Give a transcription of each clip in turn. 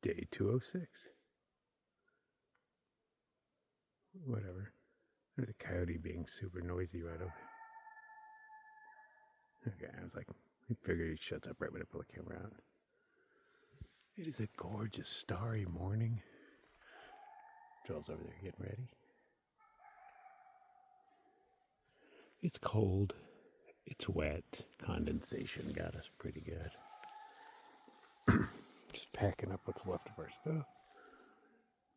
Day 206. Whatever. There's a coyote being super noisy right over there. Okay, I was like, I figured he shuts up right when I pull the camera out. It is a gorgeous starry morning. Joel's over there getting ready. It's cold. It's wet. Condensation got us pretty good. Just packing up what's left of our stuff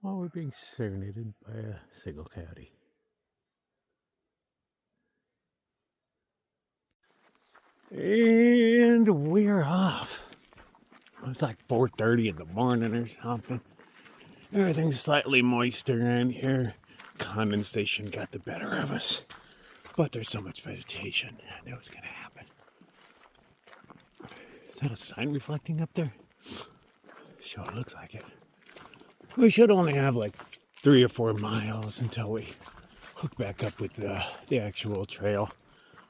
while we're being serenaded by a single coyote. And we're off. It's like 4:30 in the morning or something. Everything's slightly moist around here. Condensation got the better of us. But there's so much vegetation. I know it's going to happen. Is that a sign reflecting up there? Sure, it looks like it. We should only have like 3 or 4 miles until we hook back up with the actual trail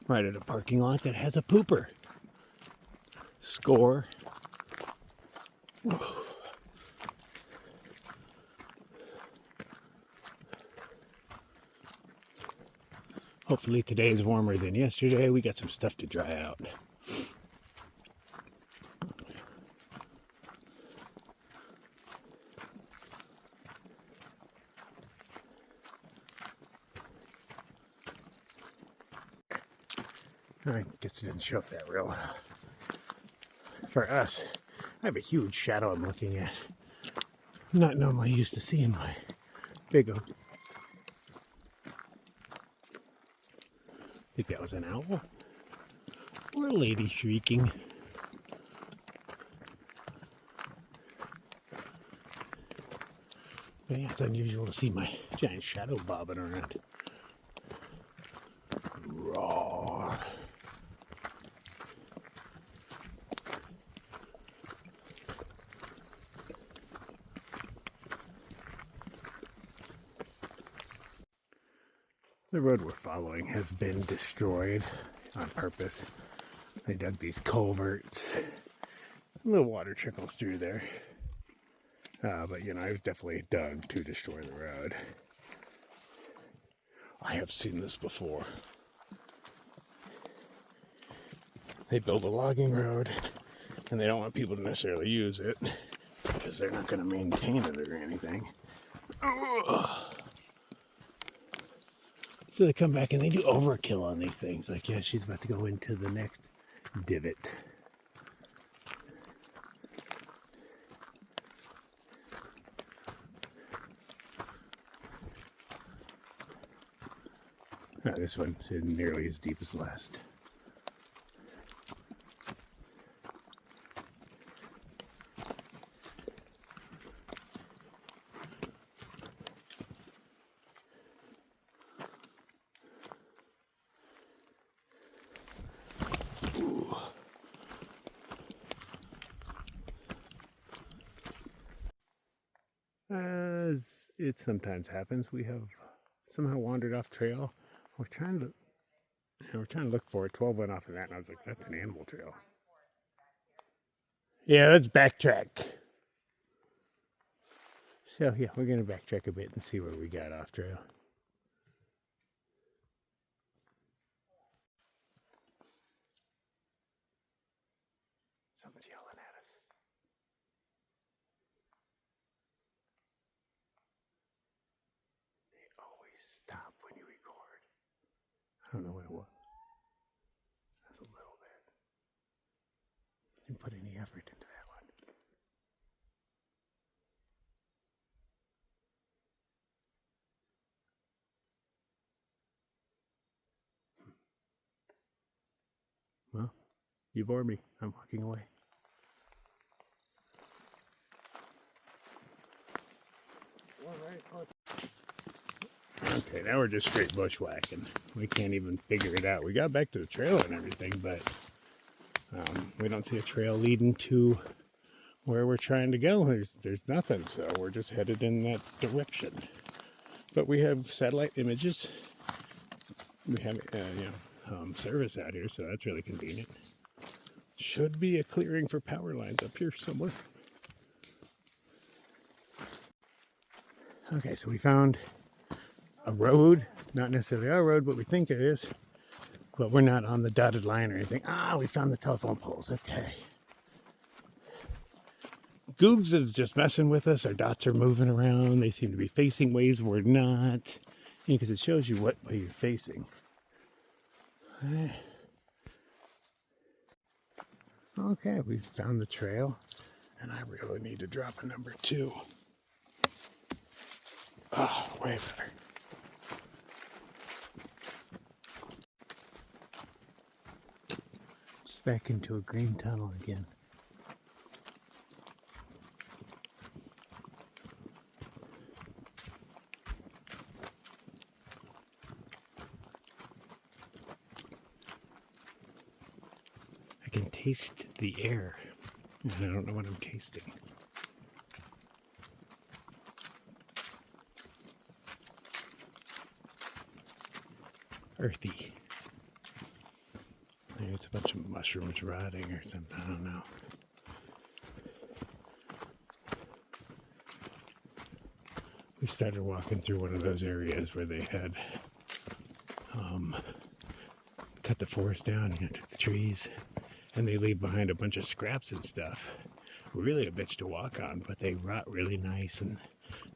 right at a parking lot that has a pooper. Score. Hopefully today is warmer than yesterday. We got some stuff to dry out. I guess it didn't show up that real. For us, I have a huge shadow I'm looking at. I'm not normally used to seeing my big oak. I think that was an owl or a lady shrieking. But yeah, it's unusual to see my giant shadow bobbing around. Roar. The road we're following has been destroyed on purpose. They dug these culverts. A little water trickles through there. But you know, it was definitely dug to destroy the road. I have seen this before. They build a logging road and they don't want people to necessarily use it because they're not going to maintain it or anything. Ugh. So they come back and they do overkill on these things. Like, yeah, she's about to go into the next divot. This one isn't nearly as deep as the last. As it sometimes happens, we have somehow wandered off trail. We're trying to look for it. 12 went off of that, and I was like, that's an animal trail. Yeah, let's backtrack. So yeah, we're gonna backtrack a bit and see where we got off trail. Someone's yelling at us. They always stop when you record. I don't know what it was. That's a little bit. Didn't put any effort into that one. Well, you bore me. I'm walking away. Okay, now we're just straight bushwhacking. We can't even figure it out. We got back to the trail and everything, but we don't see a trail leading to where we're trying to go. There's nothing, so we're just headed in that direction. But we have satellite images. We have service out here, so that's really convenient. Should be a clearing for power lines up here somewhere. Okay, so we found a road, not necessarily our road, but we think it is. But we're not on the dotted line or anything. Ah, we found the telephone poles. Okay. Googs is just messing with us. Our dots are moving around. They seem to be facing ways we're not. Because it shows you what way you're facing. Okay, we found the trail. And I really need to drop a number 2. Oh, way better. Just back into a green tunnel again. I can taste the air, and I don't know what I'm tasting. Earthy. Maybe it's a bunch of mushrooms rotting or something, I don't know. We started walking through one of those areas where they had cut the forest down and took the trees, and they leave behind a bunch of scraps and stuff. Really a bitch to walk on, but they rot really nice, and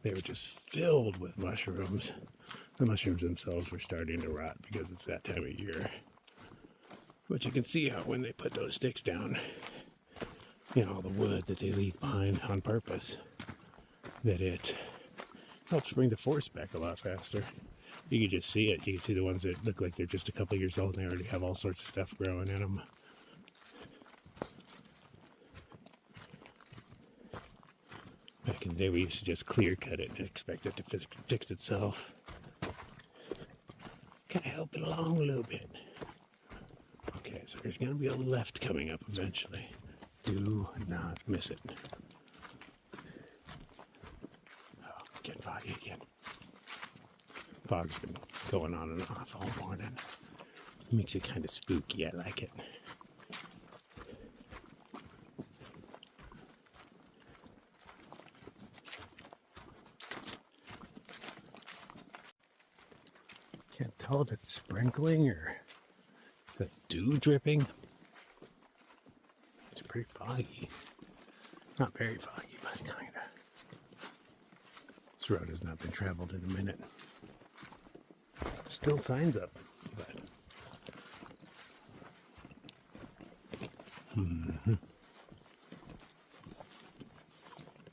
they were just filled with mushrooms. The mushrooms themselves were starting to rot because it's that time of year. But you can see how when they put those sticks down, all the wood that they leave behind on purpose, that it helps bring the forest back a lot faster. You can just see it. You can see the ones that look like they're just a couple years old and they already have all sorts of stuff growing in them. Back in the day, we used to just clear cut it and expect it to fix itself. Kind of help it along a little bit. Okay, so there's going to be a left coming up eventually. Do not miss it. Oh, getting foggy again. Fog's been going on and off all morning. Makes it kind of spooky. I like it. Can't tell if it's sprinkling or is that dew dripping. It's pretty foggy. Not very foggy, but kind of. This road has not been traveled in a minute. Still signs up, but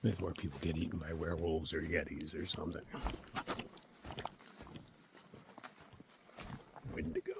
maybe where people get eaten by werewolves or yetis or something. Wendigo.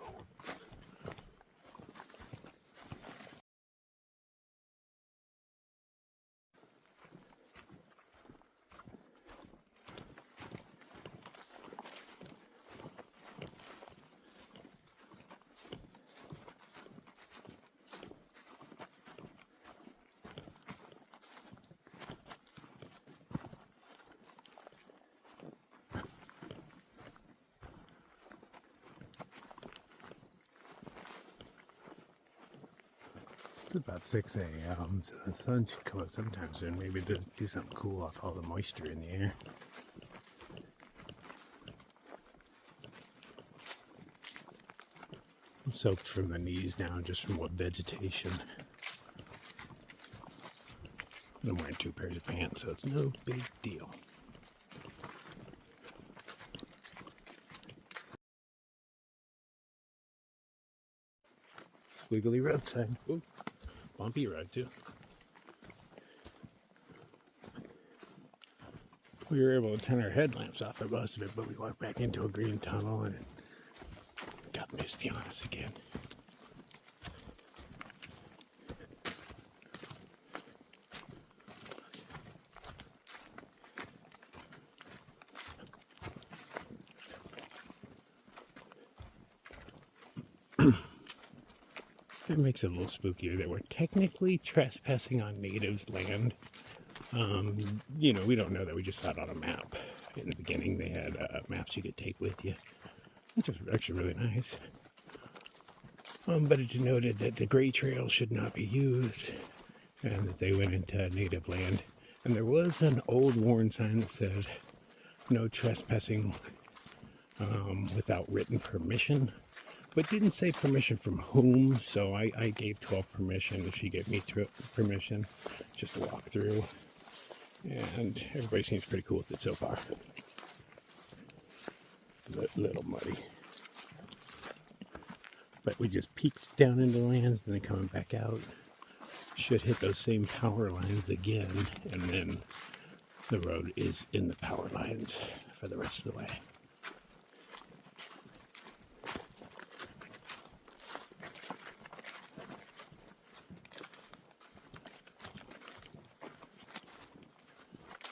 It's about 6 a.m., so the sun should come up sometime soon. Maybe to do something cool off all the moisture in the air. I'm soaked from the knees down just from what vegetation. I'm wearing 2 pairs of pants, so it's no big deal. Squiggly road sign. Ooh. Bumpy road too. We were able to turn our headlamps off for most of it, but we walked back into a green tunnel and it got misty on us again. It makes it a little spookier that we're technically trespassing on natives' land. We don't know that. We just saw it on a map. In the beginning, they had maps you could take with you, which was actually really nice. But it denoted that the gray trail should not be used and that they went into native land. And there was an old warn sign that said, no trespassing without written permission, but didn't say permission from whom, so I gave 12 permission, and she gave me permission just to walk through, and everybody seems pretty cool with it so far. Little muddy. But we just peeked down into the lands and then coming back out. Should hit those same power lines again, and then the road is in the power lines for the rest of the way.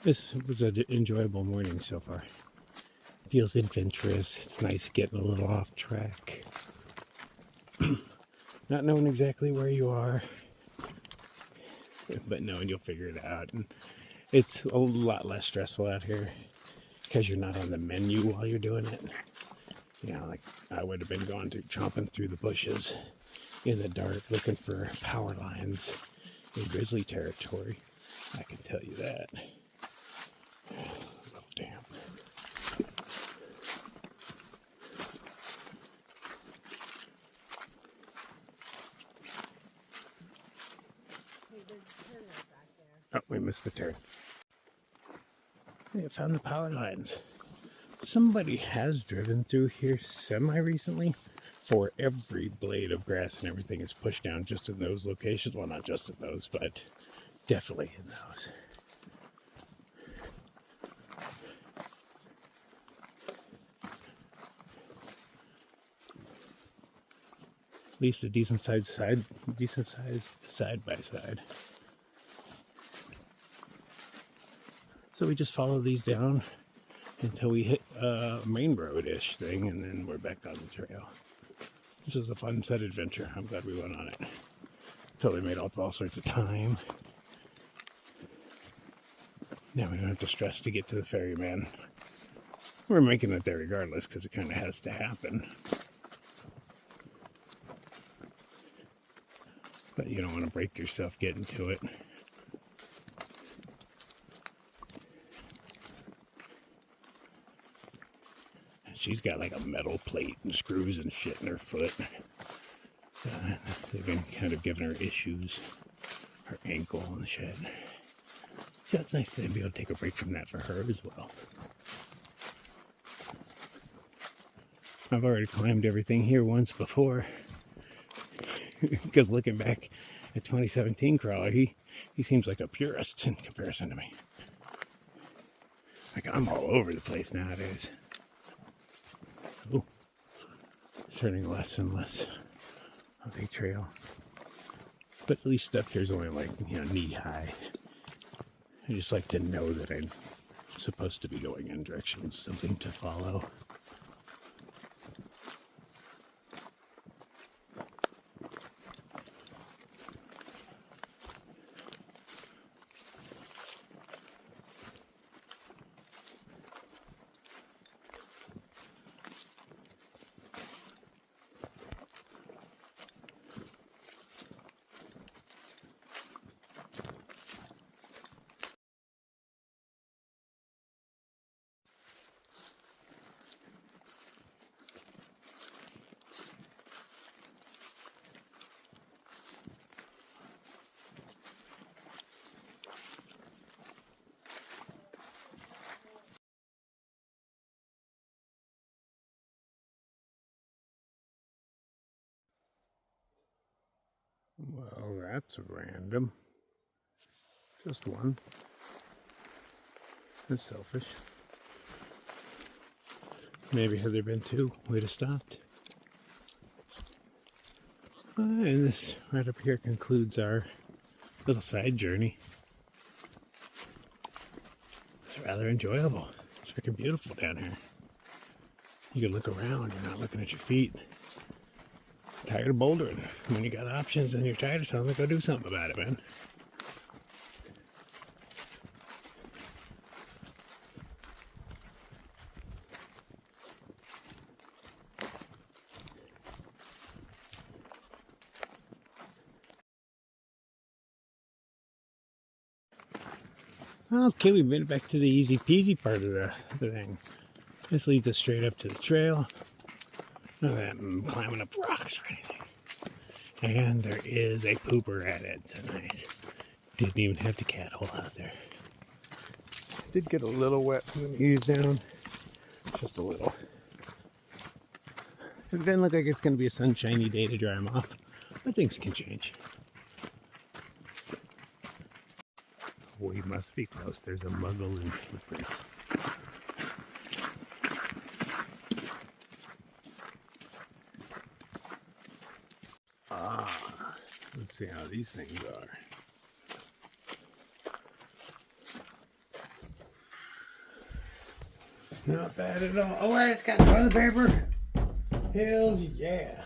This was an enjoyable morning so far. Feels adventurous. It's nice getting a little off track. Not knowing exactly where you are, but knowing you'll figure it out. And it's a lot less stressful out here because you're not on the menu while you're doing it. You know, like I would have been going through, chomping through the bushes in the dark looking for power lines in grizzly territory. I can tell you that. A little damp. Oh, we missed the turn. I found the power lines. Somebody has driven through here semi-recently, for every blade of grass and everything is pushed down just in those locations. Well, not just in those, but definitely in those. At least a decent sized side by side. So we just follow these down until we hit a main road-ish thing, and then we're back on the trail. This was a fun set adventure. I'm glad we went on it. Totally made up all sorts of time. Now we don't have to stress to get to the ferryman. We're making it there regardless because it kind of has to happen. But you don't want to break yourself getting to it. She's got like a metal plate and screws and shit in her foot. They've been kind of giving her issues. Her ankle and shit. So it's nice to be able to take a break from that for her as well. I've already climbed everything here once before. Because looking back at 2017 Crawler, he seems like a purist in comparison to me. Like I'm all over the place nowadays. Oh, it's turning less and less of a trail. But at least up here is only like, knee high. I just like to know that I'm supposed to be going in directions, something to follow. Well, that's random. Just one. That's selfish. Maybe had there been two, we'd have stopped. And this right up here concludes our little side journey. It's rather enjoyable. It's freaking beautiful down here. You can look around, you're not looking at your feet. Tired of bouldering. When you got options and you're tired of something, go do something about it, man. Okay, we made it back to the easy peasy part of the thing. This leads us straight up to the trail. None of that climbing up rocks or anything. And there is a pooper at it, so nice. Didn't even have the cat hole out there. Did get a little wet from the knees down. Just a little. It didn't look like it's going to be a sunshiny day to dry them off, but things can change. We must be close. There's a muggle and slippery. Let's see how these things are. Not bad at all. Oh, wait, it's got toilet paper. Hells yeah.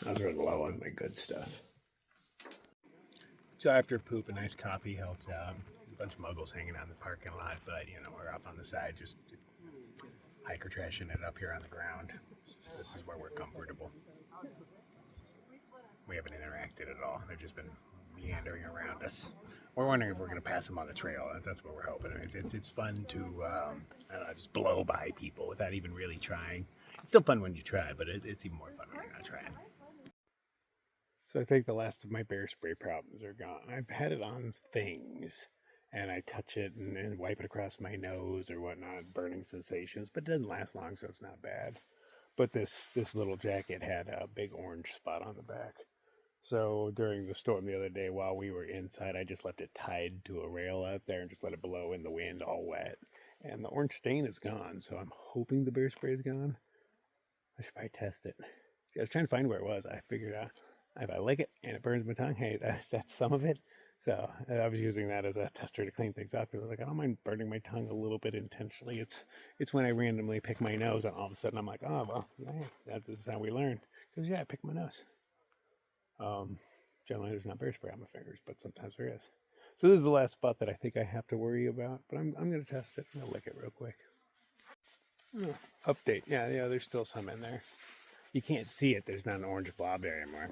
I was running low on my good stuff. So after poop, a nice coffee helps out. A bunch of muggles hanging out in the parking lot, but you know, we're up on the side, just hiker trashing it up here on the ground. This is where we're comfortable. We haven't interacted at all. They've just been meandering around us. We're wondering if we're going to pass them on the trail. That's what we're hoping. It's fun to I don't know, just blow by people without even really trying. It's still fun when you try, but it's even more fun when you're not trying. So I think the last of my bear spray problems are gone. I've had it on things, and I touch it and wipe it across my nose or whatnot, burning sensations, but it doesn't last long, so it's not bad. But this little jacket had a big orange spot on the back. So during the storm the other day while we were inside, I just left it tied to a rail out there and just let it blow in the wind all wet. And the orange stain is gone, so I'm hoping the bear spray is gone. I should probably test it. I was trying to find where it was. I figured out if I lick it and it burns my tongue, hey, that's some of it. So I was using that as a tester to clean things up. I was like, I don't mind burning my tongue a little bit intentionally. It's when I randomly pick my nose and all of a sudden I'm like, oh, well, hey, this is how we learn. Because, yeah, I pick my nose. Generally, there's not bear spray on my fingers, but sometimes there is. So this is the last spot that I think I have to worry about, but I'm going to test it. I'm going to lick it real quick. Update. Yeah, there's still some in there. You can't see it. There's not an orange blob there anymore.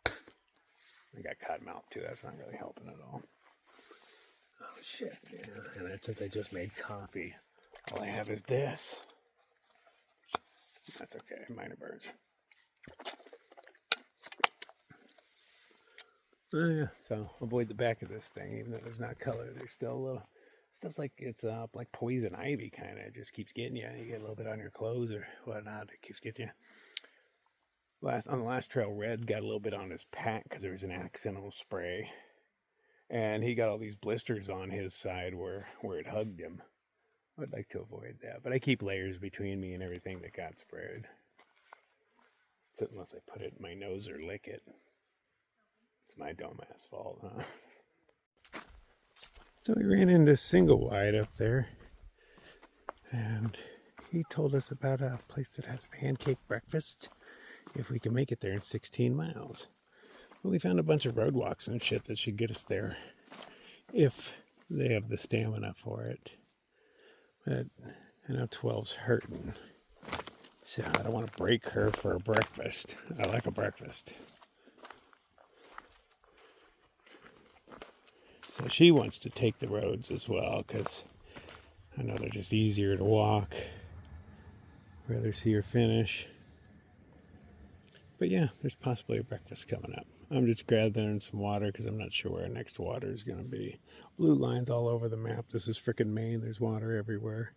I got cotton mouth too. That's not really helping at all. Oh shit! Yeah, and since I just made coffee, all I have is this. That's okay. Minor burns. Oh yeah. So avoid the back of this thing, even though there's not color. There's still a little stuff's like it's like poison ivy kind of. It just keeps getting you. You get a little bit on your clothes or whatnot. It keeps getting you. On the last trail, Red got a little bit on his pack because there was an accidental spray, and he got all these blisters on his side where it hugged him. I'd like to avoid that, but I keep layers between me and everything that got sprayed. So unless I put it in my nose or lick it, it's my dumbass fault, huh? So we ran into Single Wide up there, and he told us about a place that has pancake breakfast if we can make it there in 16 miles. Well, we found a bunch of roadwalks and shit that should get us there if they have the stamina for it. But I know 12's hurting, so I don't want to break her for a breakfast. I like a breakfast. So she wants to take the roads as well because I know they're just easier to walk. Rather see her finish. But yeah, there's possibly a breakfast coming up. I'm just gathering some water because I'm not sure where our next water is going to be. Blue lines all over the map. This is frickin' Maine. There's water everywhere.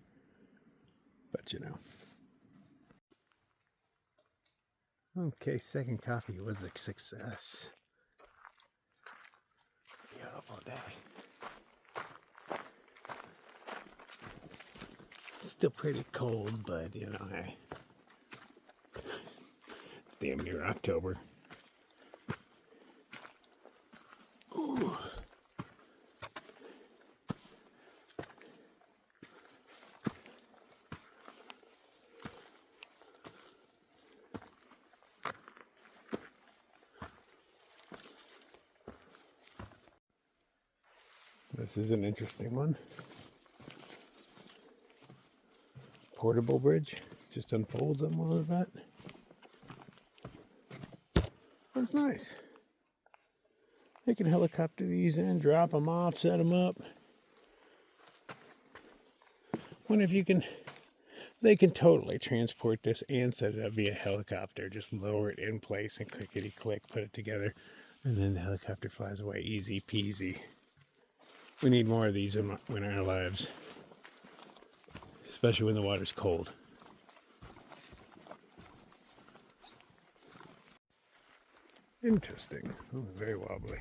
But you know. Okay, second coffee was a success. Beautiful day. Still pretty cold, but you know, hey. It's damn near October. Ooh. This is an interesting one. Portable bridge. Just unfolds on one of that. That's nice. They can helicopter these in, drop them off, set them up. Wonder if you can, they can totally transport this and set it up via helicopter. Just lower it in place and clickety click, put it together, and then the helicopter flies away. Easy peasy. We need more of these in our lives, especially when the water's cold. Interesting. Oh, very wobbly.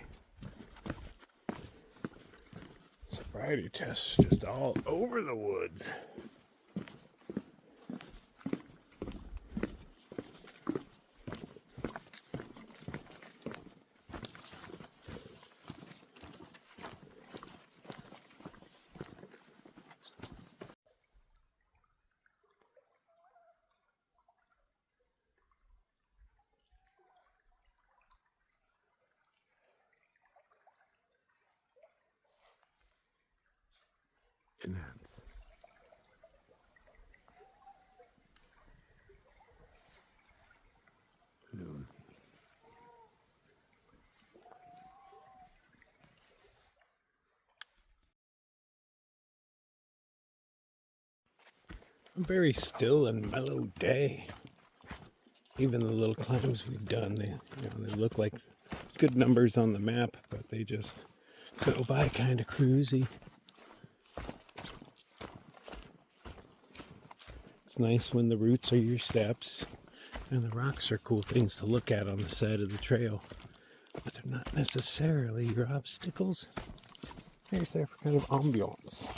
Sobriety tests just all over the woods. Enhance. Noon. A very still and mellow day. Even the little climbs we've done, they look like good numbers on the map, but they just go by kind of cruisy. It's nice when the roots are your steps, and the rocks are cool things to look at on the side of the trail, but they're not necessarily your obstacles. They're just there for kind of ambiance.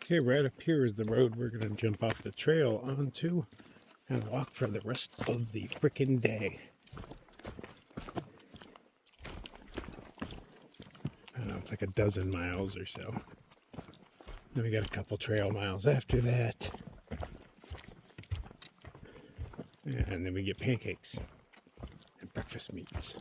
Okay, right up here is the road we're going to jump off the trail onto and walk for the rest of the frickin' day. I don't know, it's like a dozen miles or so. Then we got a couple trail miles after that. And then we get pancakes and breakfast meats.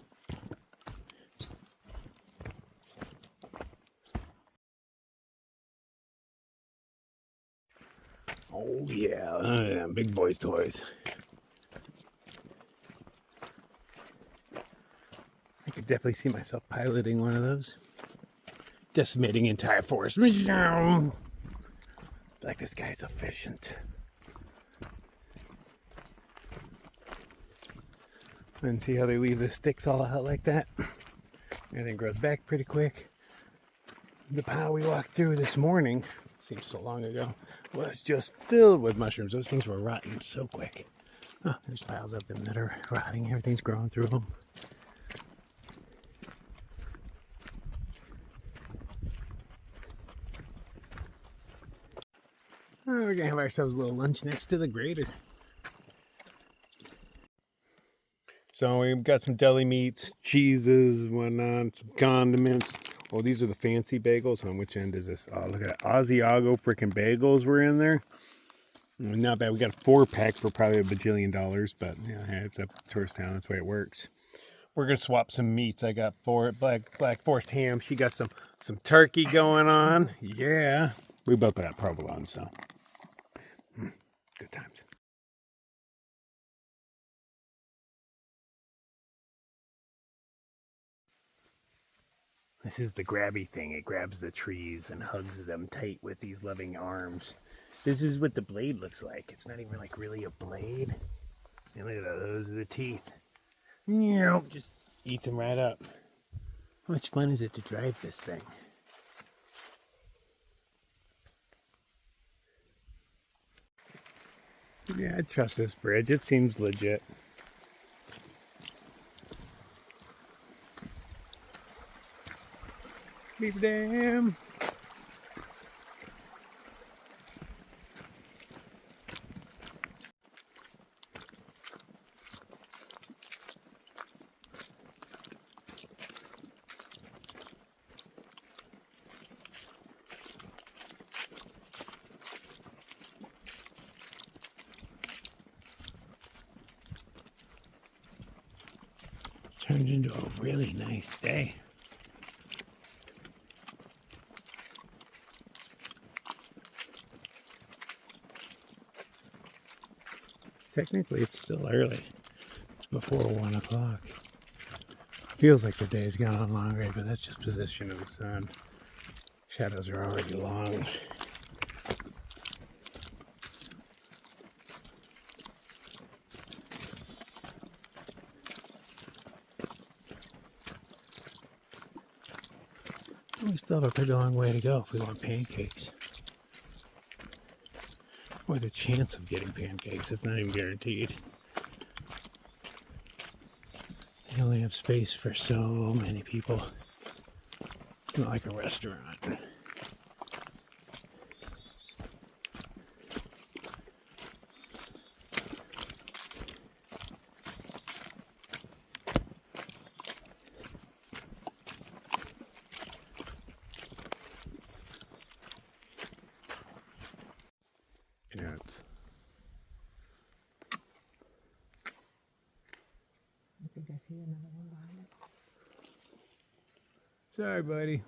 Oh yeah, big boys' toys. I could definitely see myself piloting one of those. Decimating entire forest. Like, this guy's efficient. And see how they leave the sticks all out like that? Everything grows back pretty quick. The pile we walked through this morning, seems so long ago, was just filled with mushrooms. Those things were rotting so quick. Oh, there's piles of them that are rotting. Everything's growing through them. Oh, we're going to have ourselves a little lunch next to the grater. So we've got some deli meats, cheeses, whatnot, some condiments. Oh, these are the fancy bagels. On which end is this? Oh, look at that. Asiago freaking bagels were in there. Not bad. We got a 4-pack for probably $1 bajillion, but yeah, it's a tourist town. That's the way it works. We're gonna swap some meats. I got black forest ham. She got some turkey going on. Yeah, we both got provolone, so good times. This is the grabby thing. It grabs the trees and hugs them tight with these loving arms. This is what the blade looks like. It's not even like really a blade. And look at that. Those are the teeth. Just eats them right up. How much fun is it to drive this thing? Yeah, I trust this bridge. It seems legit. Beaver Dam. Turned into a really nice day. Technically, it's still early. It's before 1 o'clock. Feels like the day's gone on longer, but that's just position of the sun. Shadows are already long. We still have a pretty long way to go if we want pancakes. Or the chance of getting pancakes, it's not even guaranteed. They only have space for so many people. It's not like a restaurant. Yeah. I think I see another one behind it. Sorry, buddy.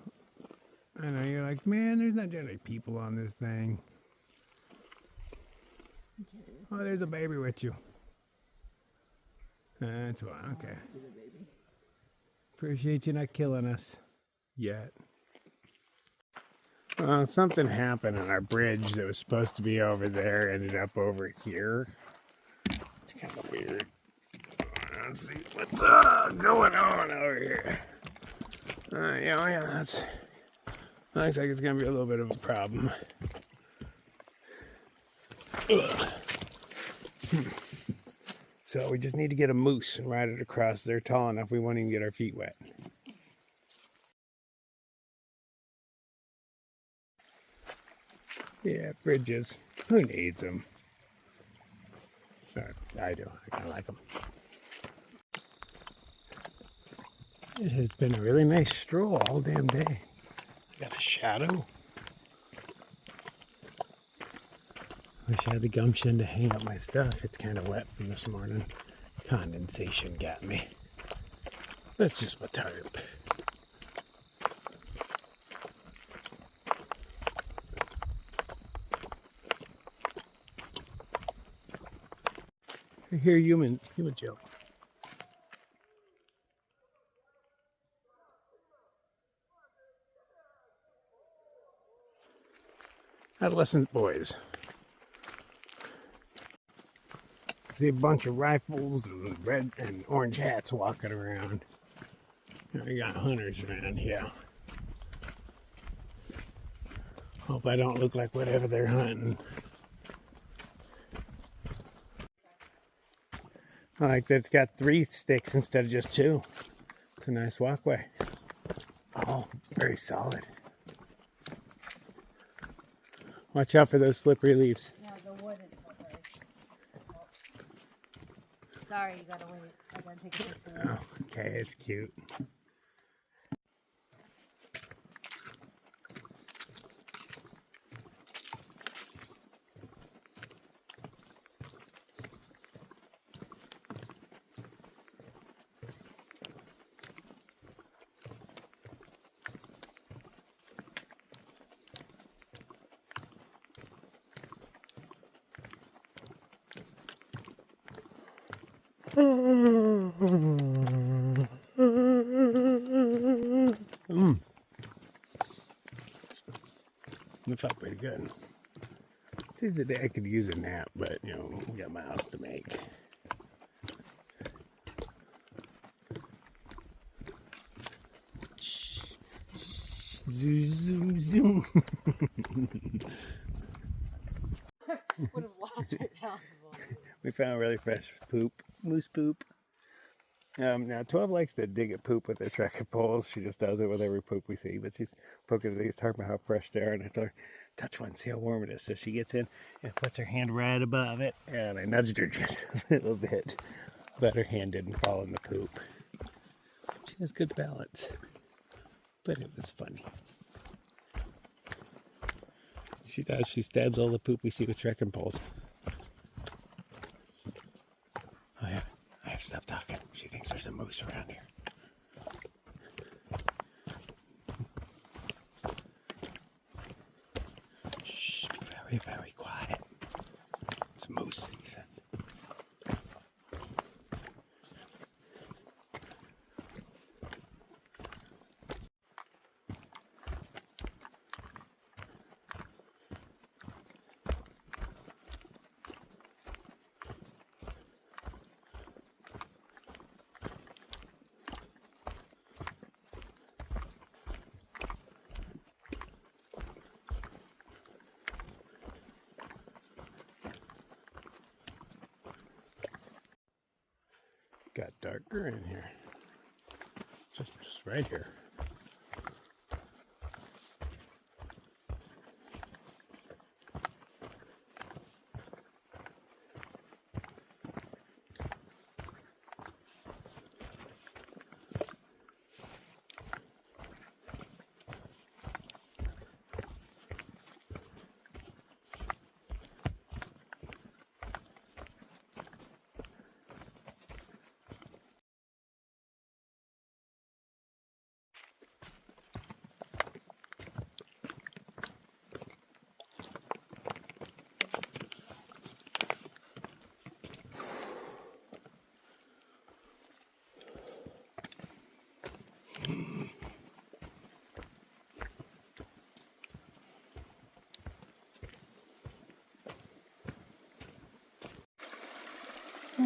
I know you're like, man, there's not generally people on this thing. Oh, there's a baby with you. That's one. Okay. Appreciate you not killing us yet. Something happened on our bridge that was supposed to be over there, ended up over here. It's kind of weird. Let's see what's going on over here. Yeah, that's looks like it's gonna be a little bit of a problem. So we just need to get a moose and ride it across. They're tall enough we won't even get our feet wet. Yeah, bridges. Who needs them? I do. I kind of like them. It has been a really nice stroll all damn day. Got a shadow. Wish I had the gumption to hang up my stuff. It's kind of wet from this morning. Condensation got me. That's just my tarp. I hear human joke. Adolescent boys. See a bunch of rifles and red and orange hats walking around. We got hunters around here. Hope I don't look like whatever they're hunting. I like that it's got 3 sticks instead of just 2. It's a nice walkway. Oh, very solid. Watch out for those slippery leaves. Yeah, the wood is slippery. Sorry, you gotta wait. I gotta take a picture. Oh, okay, it's cute. It felt pretty good. Today's the day I could use a nap, but we got miles to make. Zoom, zoom. Would have lost my balance. We found really fresh poop, moose poop. Now 12 likes to dig at poop with her trekking poles. She just does it with every poop we see, but she's poking at these, talking about how fresh they are, and I told her, touch one, see how warm it is. So she gets in and puts her hand right above it, and I nudged her just a little bit, but her hand didn't fall in the poop. She has good balance, but it was funny. She does, she stabs all the poop we see with trekking poles. Oh yeah, I have to stop talking. She thinks there's a moose around here. Shh, be very, very quiet. It's moose season. darker in here. Just right here.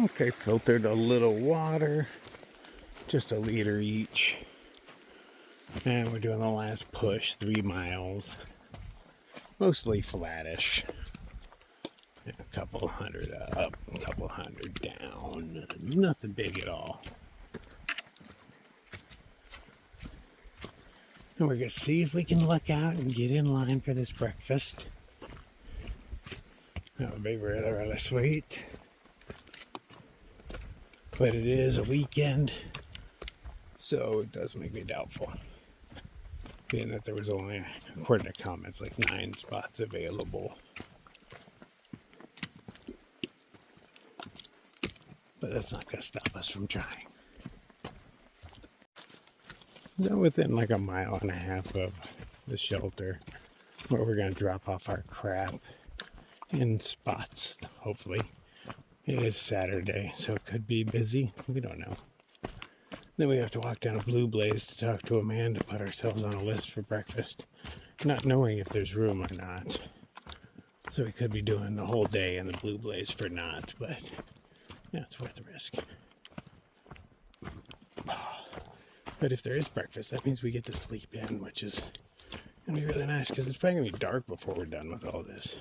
Okay, filtered a little water, just a liter each. And we're doing the last push, 3 miles. Mostly flattish. And a couple hundred up, a couple hundred down. Nothing big at all. And we're going to see if we can luck out and get in line for this breakfast. That would be really, really sweet. But it is a weekend, so it does make me doubtful. Being that there was only, according to comments, like 9 spots available. But that's not going to stop us from trying. Now within like a mile and a half of the shelter, where we're going to drop off our crap in spots, hopefully. It is Saturday, so it could be busy. We don't know. Then we have to walk down a Blue Blaze to talk to a man to put ourselves on a list for breakfast, not knowing if there's room or not. So we could be doing the whole day in the Blue Blaze for not, but yeah, it's worth the risk. But if there is breakfast, that means we get to sleep in, which is going to be really nice, because it's probably going to be dark before we're done with all this.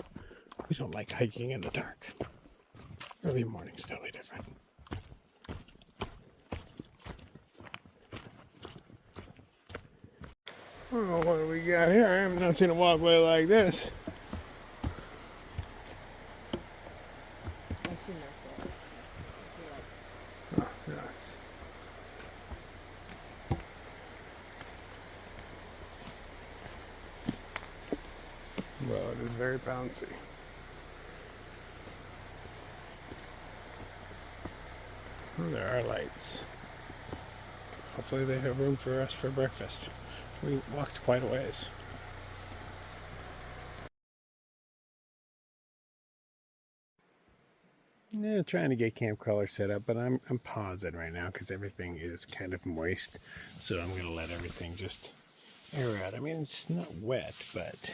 We don't like hiking in the dark. Early morning's totally different. Oh, what do we got here? I have not seen a walkway like this. Oh, yes. Well, it is very bouncy. Oh, there are lights. Hopefully they have room for us for breakfast. We walked quite a ways. Yeah, trying to get camp crawler set up, but I'm pausing right now because everything is kind of moist. So I'm going to let everything just air out. I mean, it's not wet, but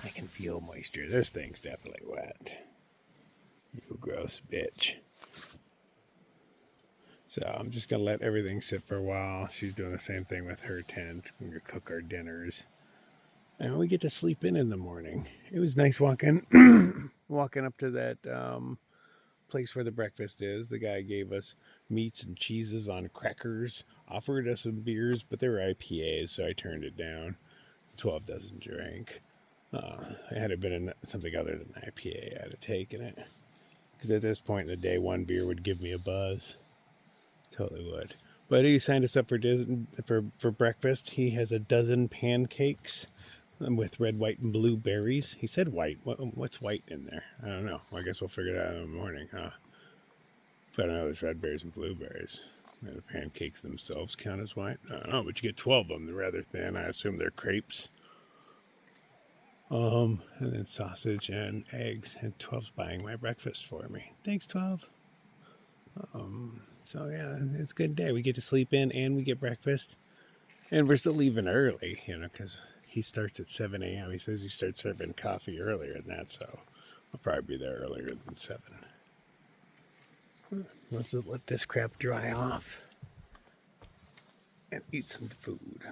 I can feel moisture. This thing's definitely wet. You gross bitch. So I'm just going to let everything sit for a while. She's doing the same thing with her tent. We're going to cook our dinners. And we get to sleep in the morning. It was nice walking up to that place where the breakfast is. The guy gave us meats and cheeses on crackers, offered us some beers, but they were IPAs, so I turned it down. 12 doesn't drink. Had it been something other than IPA, I'd have taken it. Because at this point in the day, 1 beer would give me a buzz. Totally would. But he signed us up for breakfast. He has a dozen pancakes with red, white, and blue berries. He said white. What's white in there? I don't know. Well, I guess we'll figure that out in the morning, huh? But I know there's red berries and blueberries. The pancakes themselves count as white. I don't know, but you get 12 of them. They're rather thin. I assume they're crepes. And then sausage and eggs. And 12's buying my breakfast for me. Thanks, 12. So yeah, it's a good day. We get to sleep in and we get breakfast. And we're still leaving early, because he starts at 7 a.m. He says he starts serving coffee earlier than that, so I'll probably be there earlier than 7. Let's just let this crap dry off and eat some food.